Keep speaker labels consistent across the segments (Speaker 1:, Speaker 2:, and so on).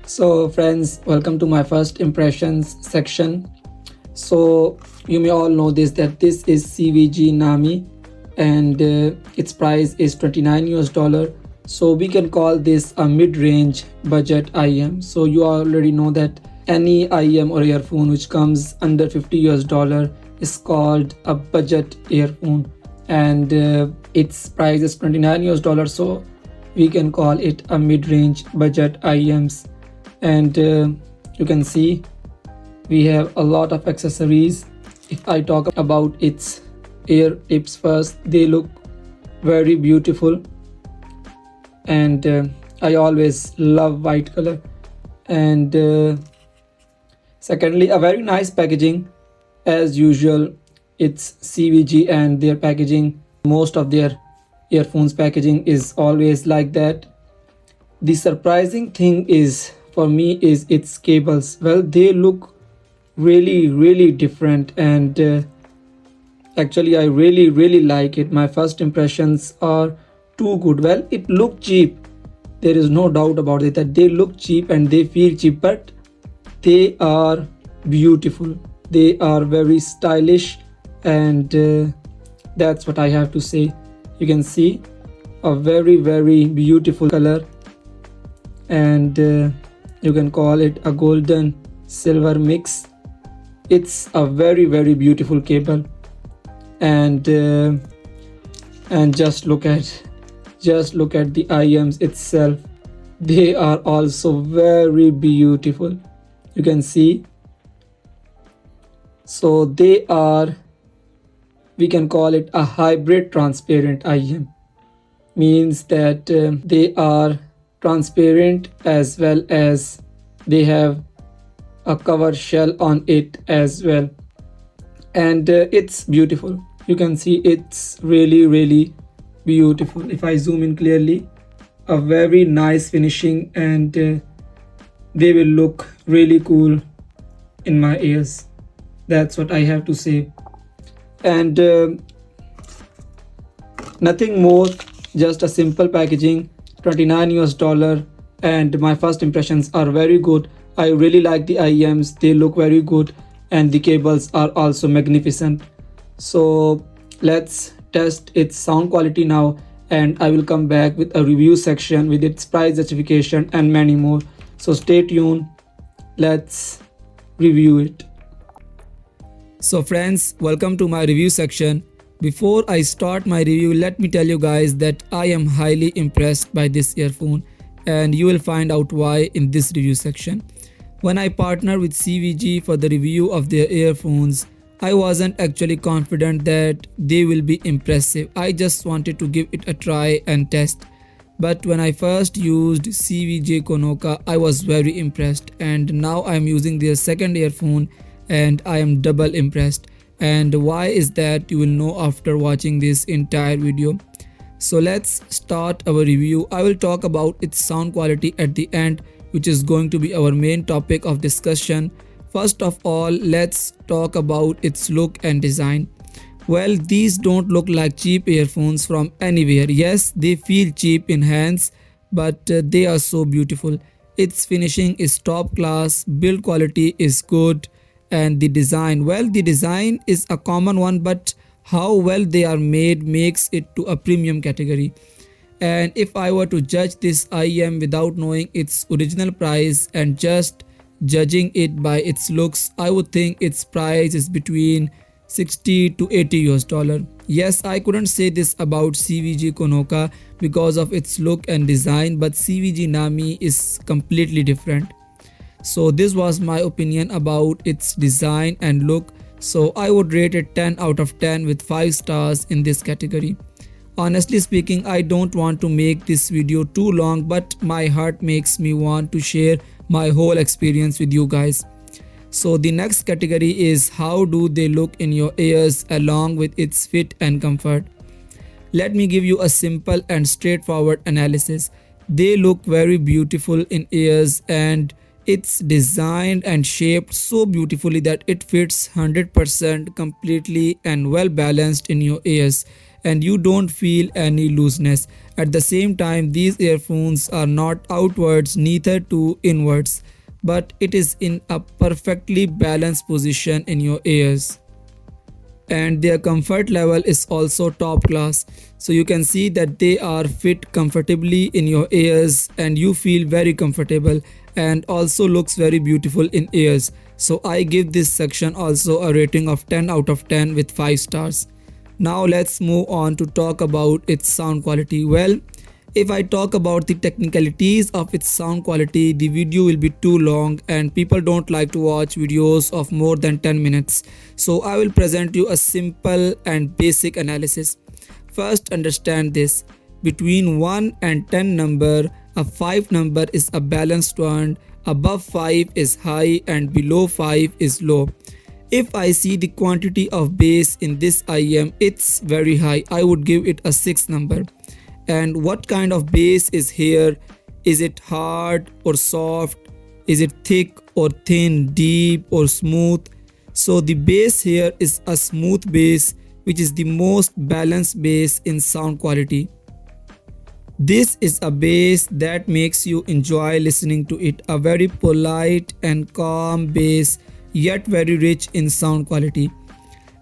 Speaker 1: So, friends, welcome to my first impressions section. So, you may all know this that this is CVG Nami, and its price is 29 US dollar. So, we can call this a mid range budget IM. So, you already know that any IM or earphone which comes under 50 US dollar is called a budget earphone, and its price is 29 US dollar. So, we can call it a mid range budget IMs. And you can see we have a lot of accessories. If I talk about its ear tips first, they look very beautiful, and I always love white color. And secondly, a very nice packaging as usual. It's CVG, and their packaging, most of their earphones packaging is always like that. The surprising thing is for me is its cables. Well, they look really different, and actually I really like it. My first impressions are too good. Well, it looked cheap. There is no doubt about it that they look cheap and they feel cheap, but they are beautiful. They are very stylish, and that's what I have to say. You can see a very beautiful color, and you can call it a golden silver mix. It's a very beautiful cable, and just look at the IMs itself. They are also very beautiful. You can see. So they are, we can call it a hybrid transparent IM. Means that they are transparent as well as they have a cover shell on it as well, and it's beautiful. You can see it's really beautiful. If I zoom in clearly, a very nice finishing, and they will look really cool in my ears. That's what I have to say. And nothing more, just a simple packaging, 29 US dollar, and my first impressions are very good. I really like the IEMs, they look very good, and the cables are also magnificent. So let's test its sound quality now, and I will come back with a review section with its price justification and many more. So stay tuned, let's review it. So friends, welcome to my review section. Before I start my review, let me tell you guys that I am highly impressed by this earphone, and you will find out why in this review section. When I partnered with CVG for the review of their earphones, I wasn't actually confident that they will be impressive. I just wanted to give it a try and test. But when I first used CVJ Konoka, I was very impressed, and now I am using their second earphone and I am double impressed. And why is that, you will know after watching this entire video. So let's start our review. I will talk about its sound quality at the end, which is going to be our main topic of discussion. First of all, let's talk about its look and design. Well, these don't look like cheap earphones from anywhere. Yes, they feel cheap in hands, but they are so beautiful. Its finishing is top class, build quality is good, and the design, well, the design is a common one, but how well they are made makes it to a premium category. And if I were to judge this IEM without knowing its original price and just judging it by its looks, I would think its price is between 60 to 80 US dollar. Yes, I couldn't say this about CVG Konoka because of its look and design, but CVG Nami is completely different. So this was my opinion about its design and look. So I would rate it 10 out of 10 with 5 stars in this category. Honestly speaking, I don't want to make this video too long, but my heart makes me want to share my whole experience with you guys. So the next category is how do they look in your ears along with its fit and comfort. Let me give you a simple and straightforward analysis. They look very beautiful in ears, and it's designed and shaped so beautifully that it fits 100% completely and well balanced in your ears, and you don't feel any looseness. At the same time, these earphones are not outwards neither to inwards, but it is in a perfectly balanced position in your ears. And their comfort level is also top class, so you can see that they are fit comfortably in your ears and you feel very comfortable, and also looks very beautiful in ears. So I give this section also a rating of 10 out of 10 with 5 stars. Now let's move on to talk about its sound quality. Well, if I talk about the technicalities of its sound quality, the video will be too long and people don't like to watch videos of more than 10 minutes. So I will present you a simple and basic analysis. First, understand this. Between 1 and 10 number, a 5 number is a balanced one, above 5 is high and below 5 is low. If I see the quantity of bass in this IEM, it's very high. I would give it a 6 number. And what kind of bass is here? Is it hard or soft? Is it thick or thin, deep or smooth? So the bass here is a smooth bass, which is the most balanced bass in sound quality. This is a bass that makes you enjoy listening to it. A very polite and calm bass, yet very rich in sound quality.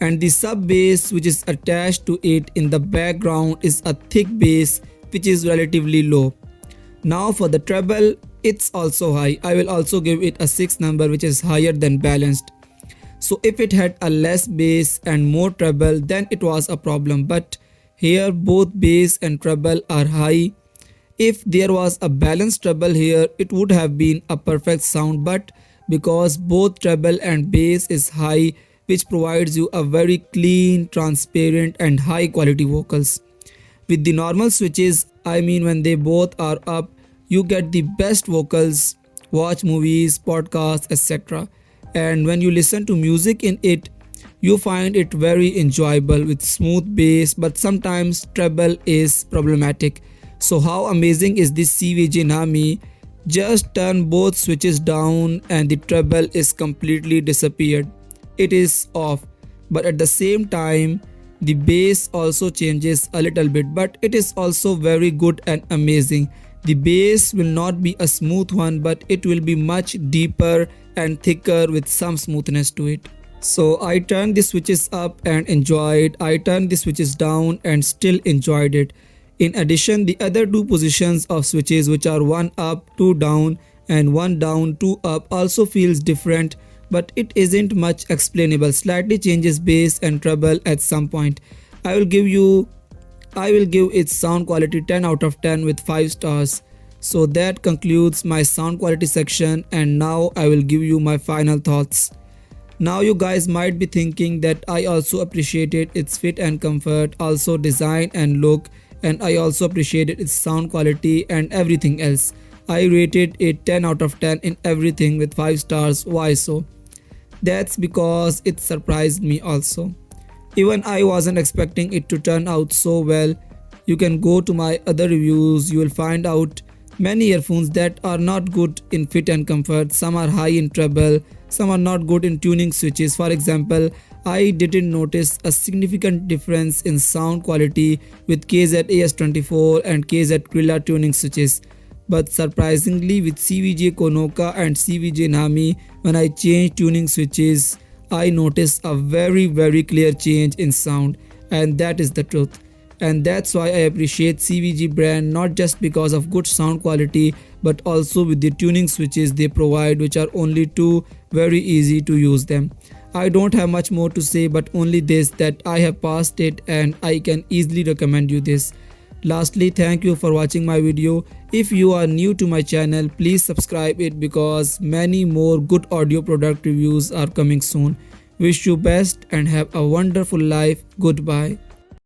Speaker 1: And the sub bass which is attached to it in the background is a thick bass which is relatively low. Now for the treble, it's also high. I will also give it a 6 number, which is higher than balanced. So if it had a less bass and more treble, then it was a problem, but here both bass and treble are high. If there was a balanced treble here, it would have been a perfect sound, but because both treble and bass is high, which provides you a very clean, transparent and high quality vocals. With the normal switches, I mean when they both are up, you get the best vocals, watch movies, podcasts, etc. And when you listen to music in it, you find it very enjoyable with smooth bass, but sometimes treble is problematic. So how amazing is this CVJ Nami? Just turn both switches down and the treble is completely disappeared. It is off, but at the same time the bass also changes a little bit, but it is also very good and amazing. The bass will not be a smooth one, but it will be much deeper and thicker with some smoothness to it. So I turned the switches up and enjoyed. I turned the switches down and still enjoyed it. In addition, the other two positions of switches, which are 1 up, 2 down and 1 down, 2 up, also feels different, but it isn't much explainable. Slightly changes bass and treble at some point. I will give its sound quality 10 out of 10 with 5 stars. So that concludes my sound quality section, and now I will give you my final thoughts. Now you guys might be thinking that I also appreciated its fit and comfort, also design and look, and I also appreciated its sound quality and everything else. I rated it 10 out of 10 in everything with 5 stars. Why so? That's because it surprised me also. Even I wasn't expecting it to turn out so well. You can go to my other reviews, you will find out many earphones that are not good in fit and comfort. Some are high in treble, some are not good in tuning switches. For example, I didn't notice a significant difference in sound quality with KZ AS24 and KZ Krilla tuning switches. But surprisingly, with CVJ Konoka and CVJ Nami, when I changed tuning switches, I noticed a very clear change in sound, and that is the truth. And that's why I appreciate CVJ brand, not just because of good sound quality, but also with the tuning switches they provide, which are only two, very easy to use them. I don't have much more to say, but only this, that I have passed it and I can easily recommend you this. Lastly, thank you for watching my video. If you are new to my channel, please subscribe it because many more good audio product reviews are coming soon. Wish you best and have a wonderful life. Goodbye.